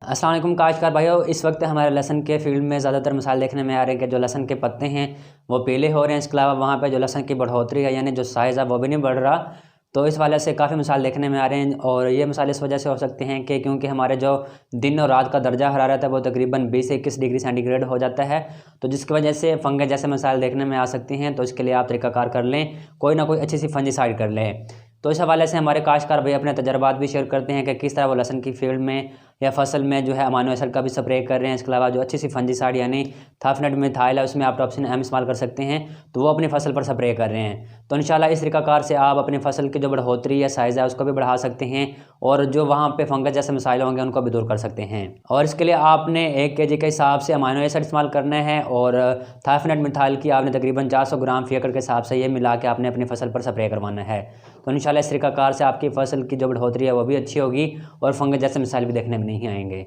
अस्सलाम वालेकुम काश्तकार भाइयों, इस वक्त हमारे लहसुन के फील्ड में ज़्यादातर मिसाल देखने में आ रही है कि जो लहसुन के पत्ते हैं वो पीले हो रहे हैं। इसके अलावा वहाँ पे जो लहसुन की बढ़ोतरी है यानी जो साइज़ है वो भी नहीं बढ़ रहा। तो इस वाले से काफ़ी मिसाल देखने में आ रहे हैं और ये मिसाल इस वजह से हो सकते हैं कि क्योंकि हमारे जो दिन और रात का दर्जा हरारत है वो तकरीबन 20 से 21 डिग्री सेंटीग्रेड हो जाता है, तो जिसकी वजह से फंगस जैसे मिसाल देखने में आ सकती हैं। तो इसके लिए आप तरीक़ाकार कर लें, कोई ना कोई अच्छी सी फंजीसाइड कर लें। तो इस हवाले से हमारे काश्तकार भाई अपने तजर्बात भी शेयर करते हैं कि किस तरह वो लहसुन की फील्ड में या फसल में जो है अमाइनो एसिड का भी स्प्रे कर रहे हैं। इसके अलावा जो अच्छी सी फंजीसाइड यानी थाइयोफिनेट मिथाइल है उसमें आप टॉक्सिन एम इस्तेमाल कर सकते हैं, तो वो अपनी फसल पर स्प्रे कर रहे हैं। तो इंशाल्लाह इस तरीक़ाकार से आप अपनी फसल की जो बढ़ोतरी या साइज़ है उसको भी बढ़ा सकते हैं और जो वहाँ पे फंगस जैसे मसाइल होंगे उनको भी दूर कर सकते हैं। और इसके लिए आपने 1 kg के हिसाब से अमाइनो एसिड इस्तेमाल करना है और थाइयोफिनेट मिथाइल की आपने तकरीबन 400 ग्राम फी एकड़ के हिसाब से ये मिला के आपने अपनी फसल पर स्प्रे करवाना है। तो इंशाल्लाह इस तरीक़ाकार से आपकी फसल की जो बढ़ोतरी है वो भी अच्छी होगी और फंगस जैसे मिसाइल भी देखने में नहीं आएंगे।